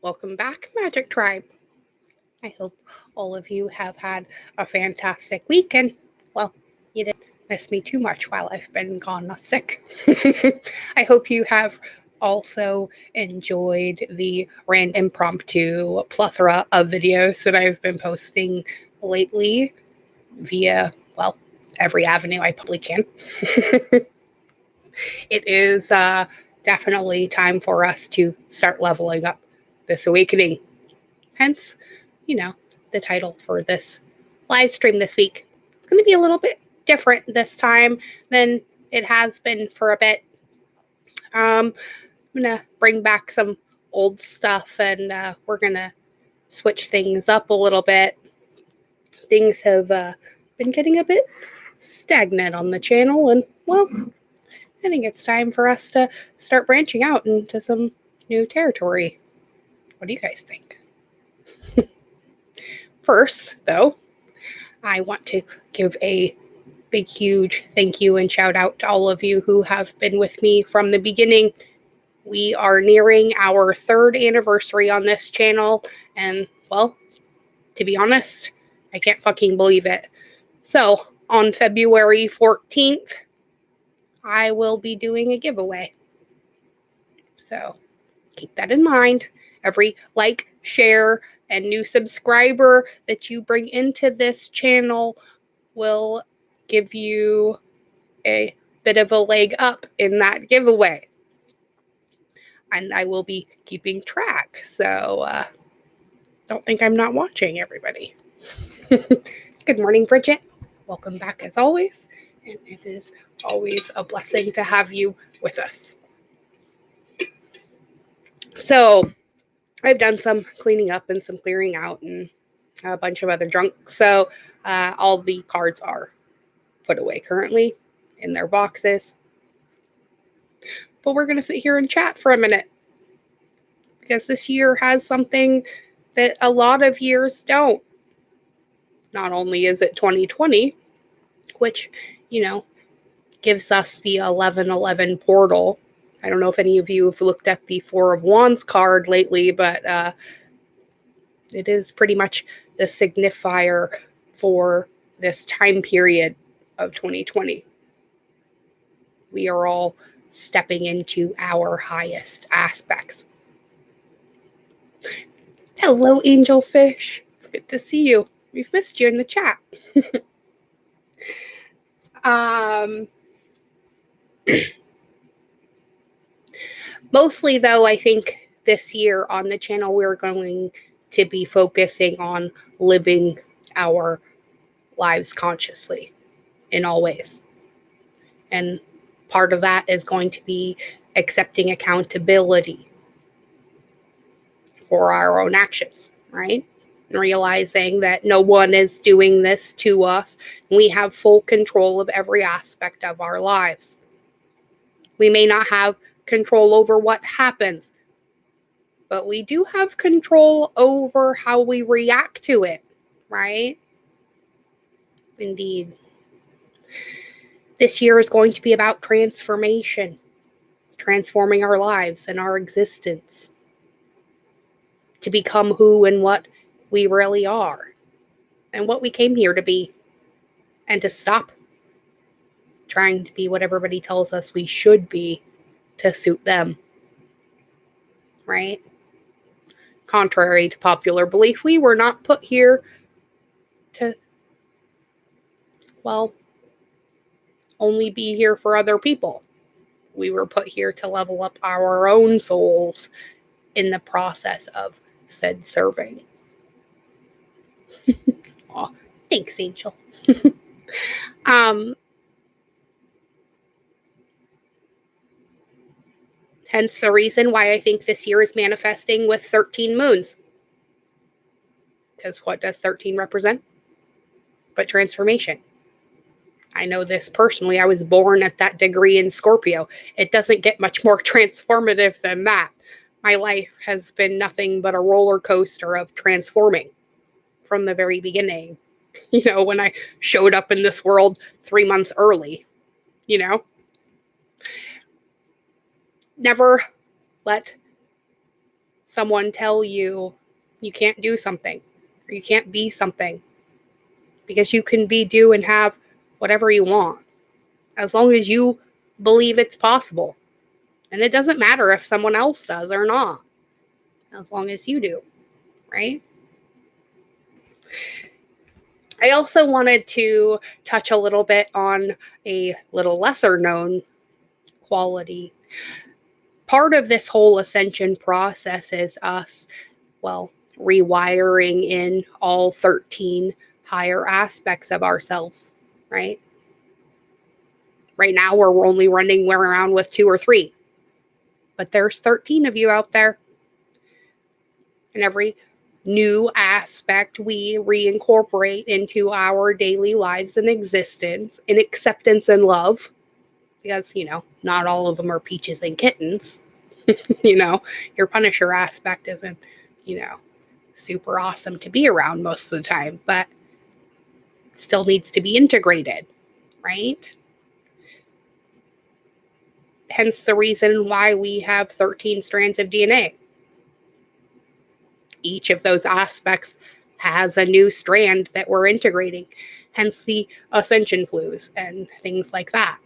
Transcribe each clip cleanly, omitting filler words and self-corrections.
Welcome back, Magic Tribe. I hope all of you have had a fantastic week and, well, you didn't miss me too much while I've been gone sick. I hope you have also enjoyed the random impromptu plethora of videos that I've been posting lately via, well, every avenue I probably can. It is definitely time for us to start leveling up this awakening. Hence, the title for this live stream this week. It's going to be a little bit different this time than it has been for a bit. I'm going to bring back some old stuff and we're going to switch things up a little bit. Things have been getting a bit stagnant on the channel, and, well, I think it's time for us to start branching out into some new territory. What do you guys think? First, though, I want to give a big, huge thank you and shout out to all of you who have been with me from the beginning. We are nearing our 3rd anniversary on this channel, and, well, to be honest, I can't fucking believe it. So, on February 14th, I will be doing a giveaway. So, keep that in mind. Every like, share, and new subscriber that you bring into this channel will give you a bit of a leg up in that giveaway. And I will be keeping track, so don't think I'm not watching, everybody. Good morning, Bridget. Welcome back as always, and it is always a blessing to have you with us. So, I've done some cleaning up and some clearing out and a bunch of other junk. So all the cards are put away currently in their boxes. But we're going to sit here and chat for a minute, because this year has something that a lot of years don't. Not only is it 2020, which, gives us the 1111 portal. I don't know if any of you have looked at the Four of Wands card lately, but it is pretty much the signifier for this time period of 2020. We are all stepping into our highest aspects. Hello, Angelfish. It's good to see you. We've missed you in the chat. Mostly, though, I think this year on the channel we're going to be focusing on living our lives consciously in all ways. And part of that is going to be accepting accountability for our own actions, right? And realizing that no one is doing this to us. We have full control of every aspect of our lives. We may not have control over what happens, but we do have control over how we react to it, right? Indeed. This year is going to be about transformation, transforming our lives and our existence to become who and what we really are and what we came here to be, and to stop trying to be what everybody tells us we should be to suit them, right? Contrary to popular belief, we were not put here to, well, only be here for other people. We were put here to level up our own souls in the process of said serving. Aw, thanks, Angel. Hence the reason why I think this year is manifesting with 13 moons. Because what does 13 represent? But transformation. I know this personally. I was born at that degree in Scorpio. It doesn't get much more transformative than that. My life has been nothing but a roller coaster of transforming from the very beginning. When I showed up in this world 3 months early, Never let someone tell you you can't do something or you can't be something, because you can be, do, and have whatever you want as long as you believe it's possible. And it doesn't matter if someone else does or not, as long as you do, right? I also wanted to touch a little bit on a little lesser known quality. Part of this whole ascension process is us, well, rewiring in all 13 higher aspects of ourselves, right? Right now, we're only running around with 2 or 3, but there's 13 of you out there. And every new aspect we reincorporate into our daily lives and existence in acceptance and love, because, not all of them are peaches and kittens. Your Punisher aspect isn't, super awesome to be around most of the time, but it still needs to be integrated, right? Hence the reason why we have 13 strands of DNA. Each of those aspects has a new strand that we're integrating, hence the ascension flues and things like that.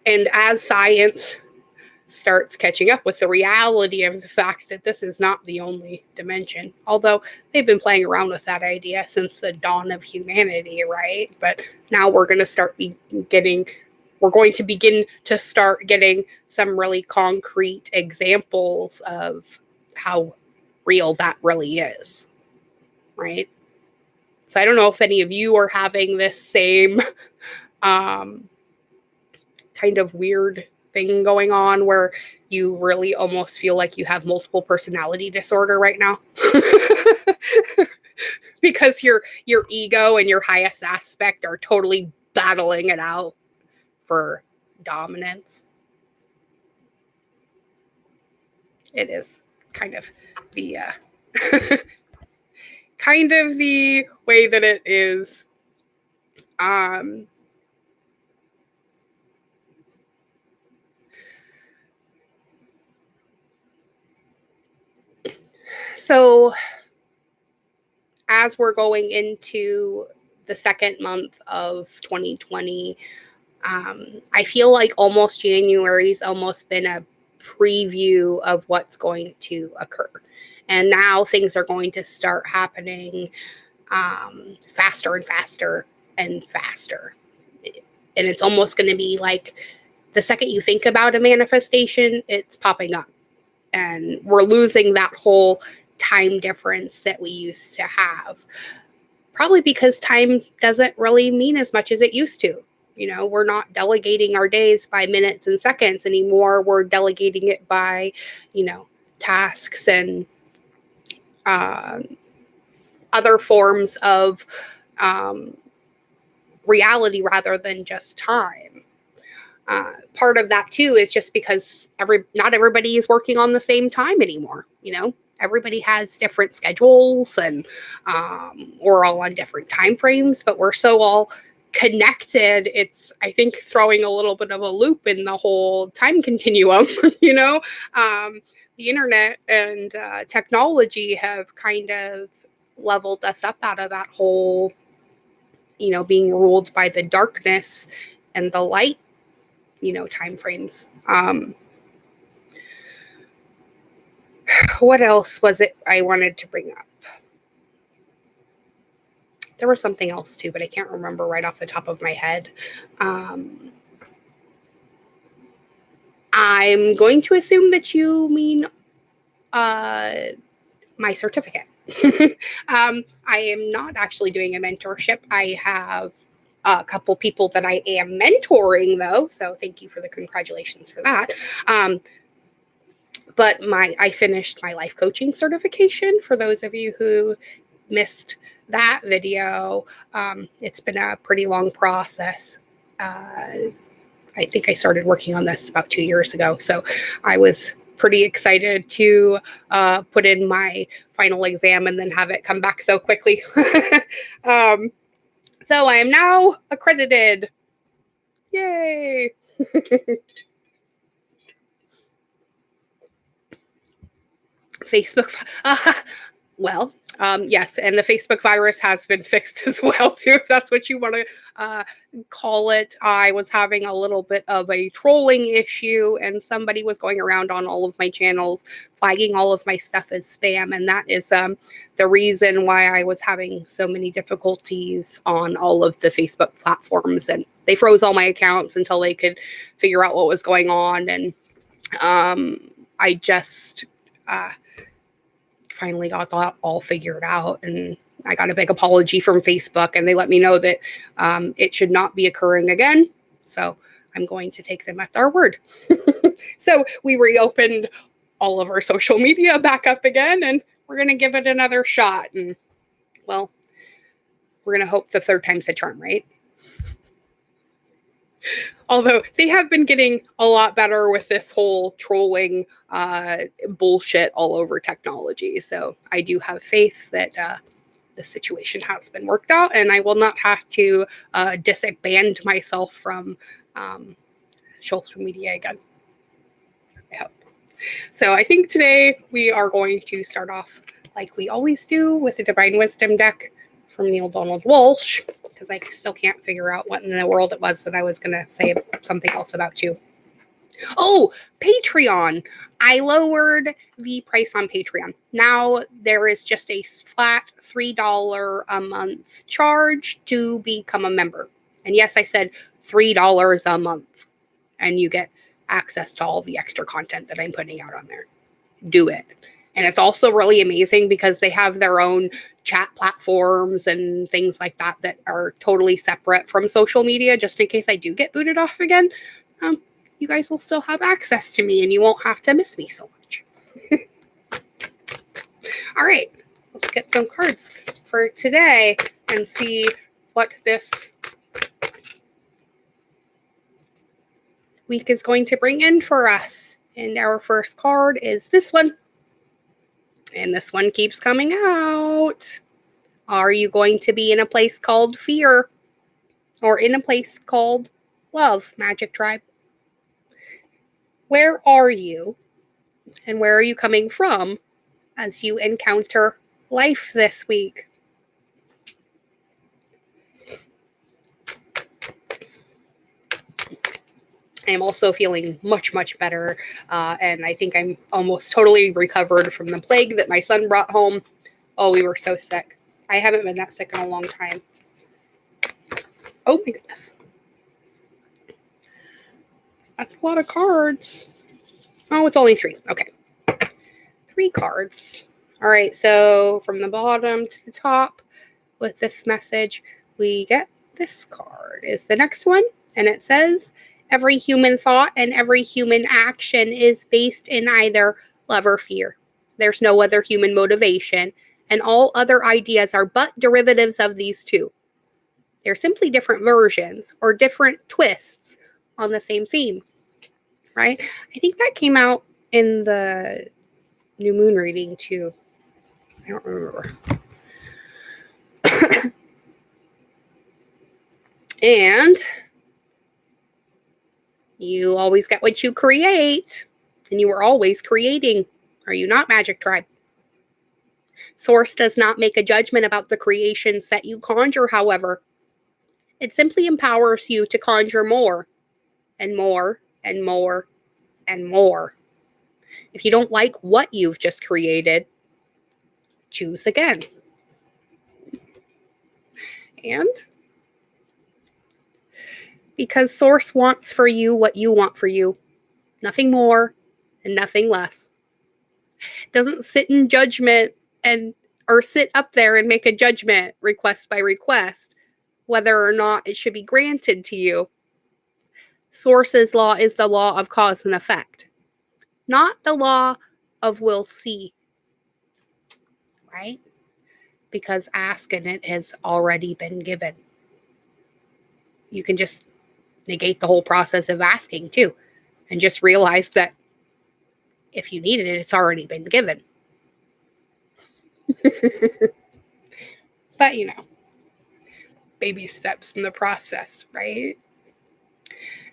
And as science starts catching up with the reality of the fact that this is not the only dimension, although they've been playing around with that idea since the dawn of humanity, right? But now we're going to begin to start getting some really concrete examples of how real that really is, right? So I don't know if any of you are having this same kind of weird thing going on where you really almost feel like you have multiple personality disorder right now. Because your ego and your highest aspect are totally battling it out for dominance. It is kind of the kind of the way that it is. So as we're going into the second month of 2020, I feel like almost January's almost been a preview of what's going to occur. And now things are going to start happening faster and faster and faster. And it's almost going to be like the second you think about a manifestation, it's popping up. And we're losing that whole time difference that we used to have. Probably because time doesn't really mean as much as it used to. We're not delegating our days by minutes and seconds anymore. We're delegating it by, tasks and other forms of reality rather than just time. Part of that too is just because not everybody is working on the same time anymore. Everybody has different schedules and we're all on different time frames, but we're so all connected. It's, I think, throwing a little bit of a loop in the whole time continuum. The internet and technology have kind of leveled us up out of that whole, being ruled by the darkness and the light, time frames. What else was it I wanted to bring up? There was something else too, but I can't remember right off the top of my head. I'm going to assume that you mean my certificate. I am not actually doing a mentorship. I have a couple people that I am mentoring, though, so thank you for the congratulations for that. But I finished my life coaching certification. For those of you who missed that video, it's been a pretty long process. I think I started working on this about 2 years ago, so I was pretty excited to put in my final exam and then have it come back so quickly. So I am now accredited. Yay! Facebook. Yes, and the Facebook virus has been fixed as well too, if that's what you want to call it. I was having a little bit of a trolling issue, and somebody was going around on all of my channels, flagging all of my stuff as spam, and that is the reason why I was having so many difficulties on all of the Facebook platforms, and they froze all my accounts until they could figure out what was going on, and I just finally got that all figured out, and I got a big apology from Facebook, and they let me know that it should not be occurring again. So I'm going to take them at their word. So we reopened all of our social media back up again, and we're going to give it another shot. And well, we're going to hope the third time's a charm, right? Although they have been getting a lot better with this whole trolling bullshit all over technology. So I do have faith that the situation has been worked out, and I will not have to disband myself from social media again. I hope. So I think today we are going to start off like we always do with the Divine Wisdom deck from Neil Donald Walsh, because I still can't figure out what in the world it was that I was going to say something else about too. Oh, Patreon. I lowered the price on Patreon. Now there is just a flat $3 a month charge to become a member. And yes, I said $3 a month. And you get access to all the extra content that I'm putting out on there. Do it. And it's also really amazing because they have their own chat platforms and things like that that are totally separate from social media, just in case I do get booted off again. You guys will still have access to me and you won't have to miss me so much. All right, let's get some cards for today and see what this week is going to bring in for us. And our first card is this one. And this one keeps coming out. Are you going to be in a place called fear or in a place called love, Magic Tribe? Where are you and where are you coming from as you encounter life this week? I'm also feeling much, much better. And I think I'm almost totally recovered from the plague that my son brought home. Oh, we were so sick. I haven't been that sick in a long time. Oh my goodness. That's a lot of cards. Oh, it's only 3. Okay. 3 cards. All right. So from the bottom to the top with this message, we get this card is the next one. And it says, every human thought and every human action is based in either love or fear. There's no other human motivation, and all other ideas are but derivatives of these two. They're simply different versions or different twists on the same theme, right? I think that came out in the new moon reading too. I don't remember. And you always get what you create, and you are always creating. Are you not, Magic Tribe? Source does not make a judgment about the creations that you conjure, however. It simply empowers you to conjure more and more and more and more. If you don't like what you've just created, choose again. And because Source wants for you what you want for you, nothing more and nothing less. It doesn't sit in judgment or sit up there and make a judgment request by request whether or not it should be granted to you. Source's law is the law of cause and effect, not the law of we'll see, right? Because ask and it has already been given. You can just negate the whole process of asking too, and just realize that if you needed it, it's already been given. But baby steps in the process, right?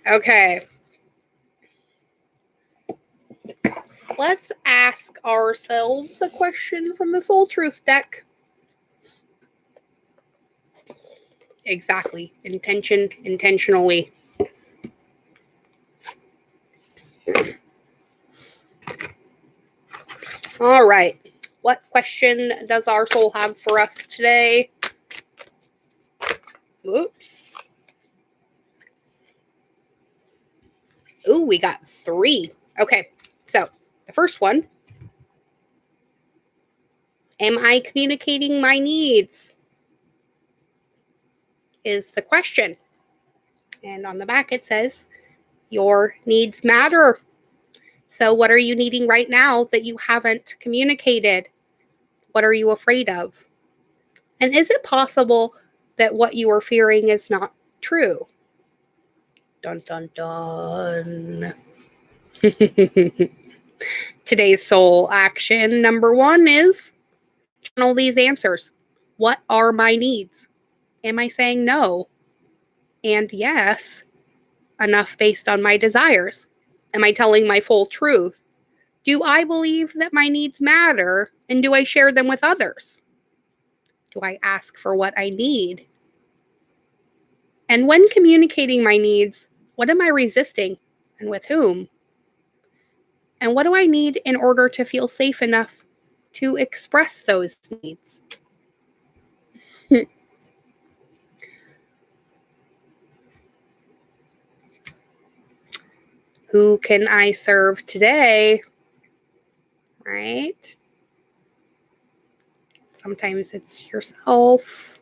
Okay. Let's ask ourselves a question from the Soul Truth deck. Exactly. Intention, intentionally. All right. What question does our soul have for us today? Oops. Ooh, we got 3. Okay. So, the first one. Am I communicating my needs? Is the question. And on the back it says, your needs matter. So what are you needing right now that you haven't communicated? What are you afraid of? And is it possible that what you are fearing is not true? Dun, dun, dun. Today's soul action number 1 is journal these answers. What are my needs? Am I saying no and yes enough based on my desires? Am I telling my full truth? Do I believe that my needs matter, and do I share them with others? Do I ask for what I need? And when communicating my needs, what am I resisting and with whom? And what do I need in order to feel safe enough to express those needs? Who can I serve today? Right? Sometimes it's yourself.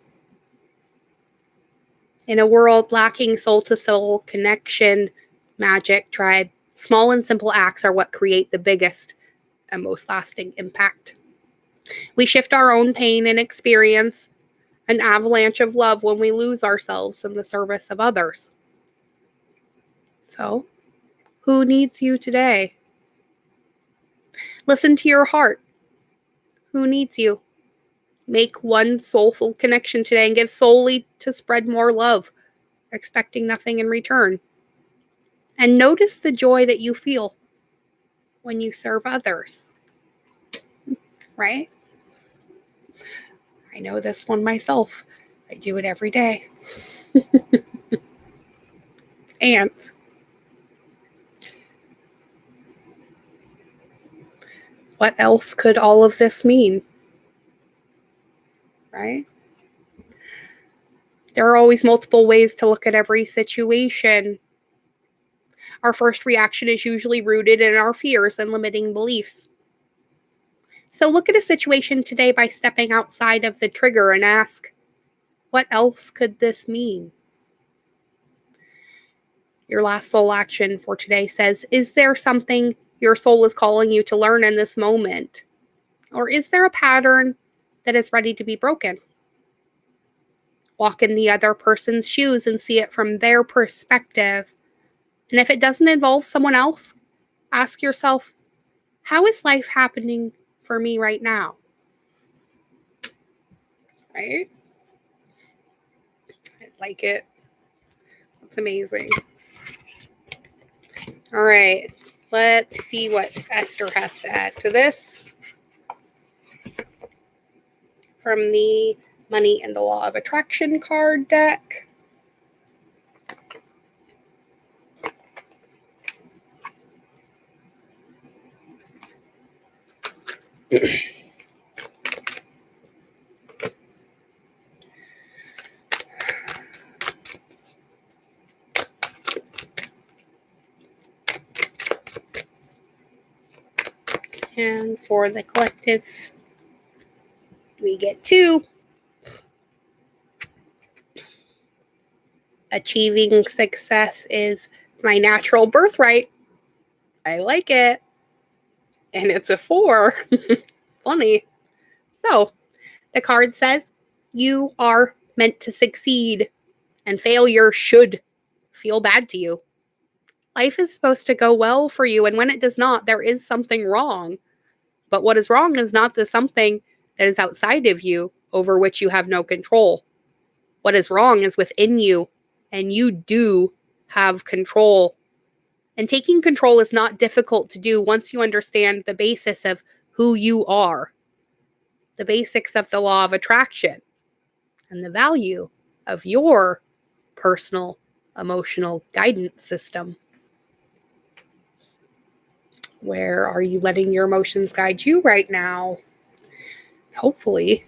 In a world lacking soul-to-soul connection, magic, tribe, small and simple acts are what create the biggest and most lasting impact. We shift our own pain and experience an avalanche of love when we lose ourselves in the service of others. So, who needs you today? Listen to your heart. Who needs you? Make one soulful connection today and give solely to spread more love, expecting nothing in return. And notice the joy that you feel when you serve others. Right? I know this one myself. I do it every day. And what else could all of this mean? Right? There are always multiple ways to look at every situation. Our first reaction is usually rooted in our fears and limiting beliefs. So look at a situation today by stepping outside of the trigger and ask, what else could this mean? Your last soul action for today says, is there something your soul is calling you to learn in this moment? Or is there a pattern that is ready to be broken? Walk in the other person's shoes and see it from their perspective. And if it doesn't involve someone else, ask yourself, how is life happening for me right now? Right? I like it. It's amazing. All right. Let's see what Esther has to add to this. From the Money and the Law of Attraction card deck. And for the collective, we get 2. Achieving success is my natural birthright. I like it. And it's a 4. Funny. So, the card says, you are meant to succeed, and failure should feel bad to you. Life is supposed to go well for you, and when it does not, there is something wrong. But what is wrong is not the something that is outside of you, over which you have no control. What is wrong is within you, and you do have control. And taking control is not difficult to do once you understand the basis of who you are, the basics of the law of attraction, and the value of your personal emotional guidance system. Where are you letting your emotions guide you right now? Hopefully,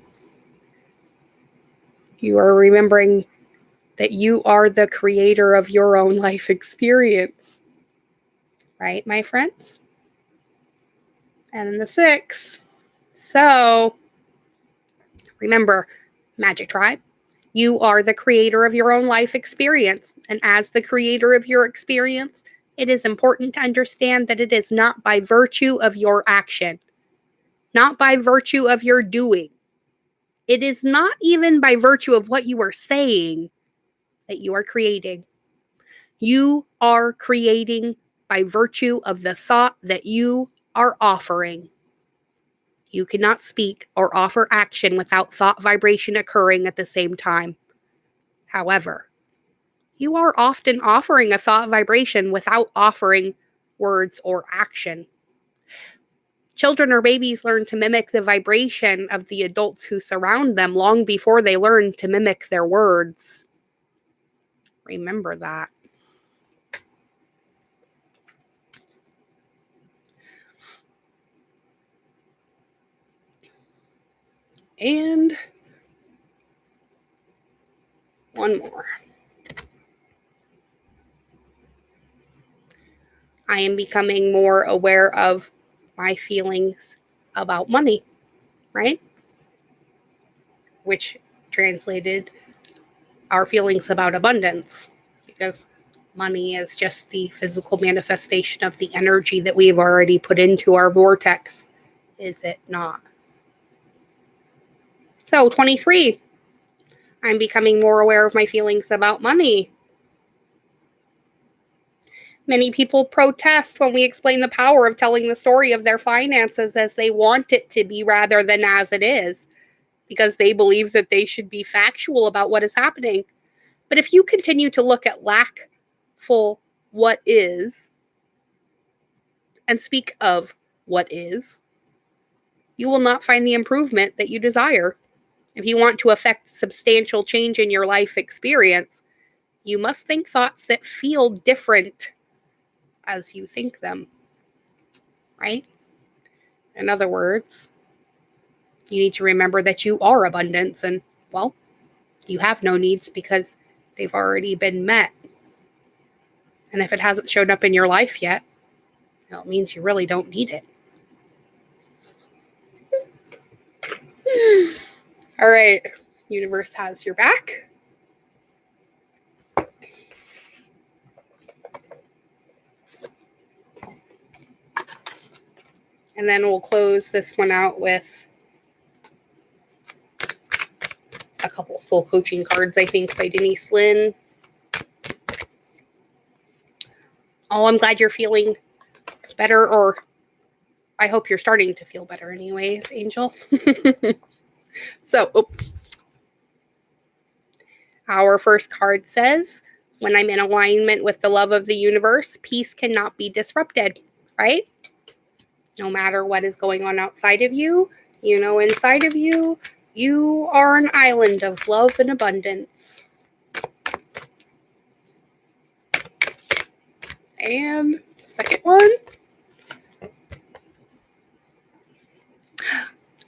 you are remembering that you are the creator of your own life experience. Right, my friends? And then the 6. So, remember, Magic Tribe, you are the creator of your own life experience. And as the creator of your experience, it is important to understand that it is not by virtue of your action, not by virtue of your doing. It is not even by virtue of what you are saying that you are creating. You are creating by virtue of the thought that you are offering. You cannot speak or offer action without thought vibration occurring at the same time. However, you are often offering a thought vibration without offering words or action. Children or babies learn to mimic the vibration of the adults who surround them long before they learn to mimic their words. Remember that. And one more. I am becoming more aware of my feelings about money, right? Which translated our feelings about abundance, because money is just the physical manifestation of the energy that we've already put into our vortex, is it not? So, 23, I'm becoming more aware of my feelings about money. Many people protest when we explain the power of telling the story of their finances as they want it to be rather than as it is, because they believe that they should be factual about what is happening. But if you continue to look at lackful what is and speak of what is, you will not find the improvement that you desire. If you want to affect substantial change in your life experience, you must think thoughts that feel different as you think them, right? In other words, you need to remember that you are abundance and, well, you have no needs because they've already been met. And if it hasn't showed up in your life yet, well, it means you really don't need it. All right, universe has your back. And then we'll close this one out with a couple soul coaching cards, I think, by Denise Lynn. Oh, I'm glad you're feeling better, or I hope you're starting to feel better anyways, Angel. So, our first card says, when I'm in alignment with the love of the universe, peace cannot be disrupted, right? No matter what is going on outside of you, you know, inside of you, you are an island of love and abundance. And second one,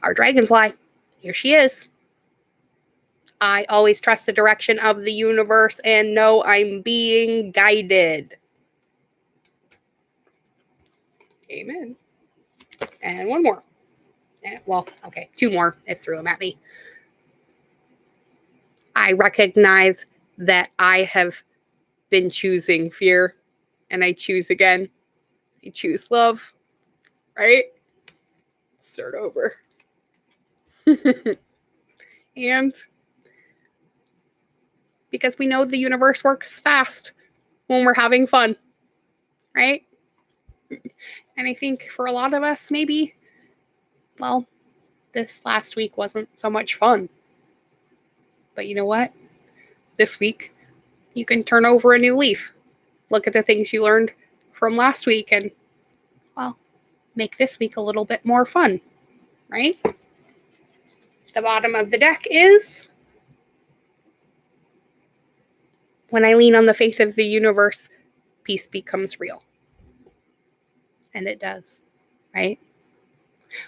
our dragonfly. Here she is. I always trust the direction of the universe and know I'm being guided. Amen. And one more. Well, okay, two more. It threw them at me. I recognize that I have been choosing fear, and I choose again. I choose love, right? Start over. And because we know the universe works fast when we're having fun, right? And I think for a lot of us, maybe, well, this last week wasn't so much fun. But you know what? This week, you can turn over a new leaf. Look at the things you learned from last week and, well, make this week a little bit more fun, right? The bottom of the deck is, when I lean on the faith of the universe, peace becomes real. And it does, right?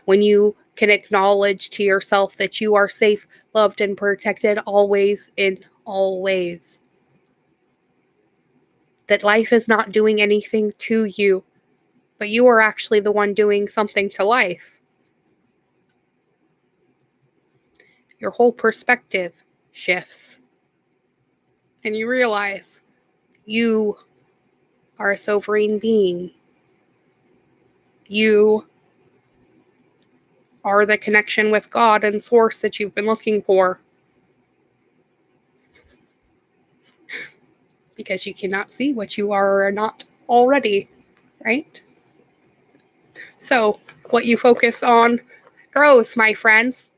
When you can acknowledge to yourself that you are safe, loved, and protected always in all ways. That life is not doing anything to you, but you are actually the one doing something to life. Your whole perspective shifts. And you realize you are a sovereign being. You are the connection with God and Source that you've been looking for. Because you cannot see what you are or are not already, right? So, what you focus on grows, my friends.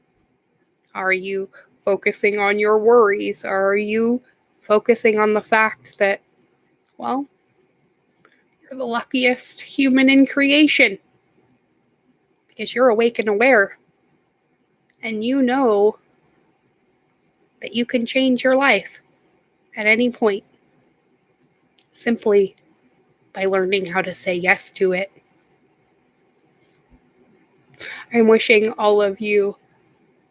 Are you focusing on your worries? Or are you focusing on the fact that, well, you're the luckiest human in creation? Because you're awake and aware. And you know that you can change your life at any point simply by learning how to say yes to it. I'm wishing all of you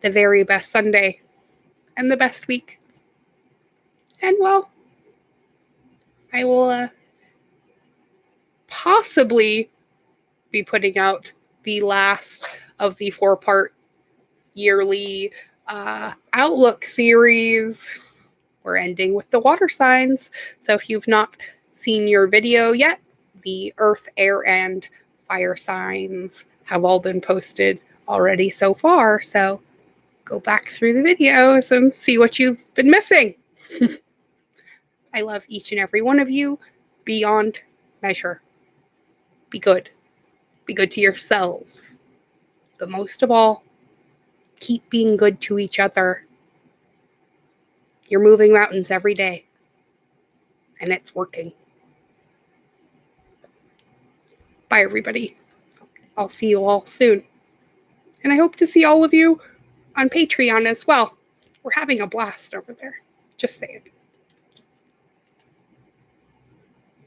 the very best Sunday and the best week. And, well, I will possibly be putting out the last of the 4-part yearly Outlook series. We're ending with the water signs. So if you've not seen your video yet, the earth, air, and fire signs have all been posted already so far. So go back through the videos and see what you've been missing. I love each and every one of you beyond measure. Be good. Be good to yourselves. But most of all, keep being good to each other. You're moving mountains every day, and it's working. Bye, everybody. I'll see you all soon. And I hope to see all of you on Patreon as well. We're having a blast over there. Just saying.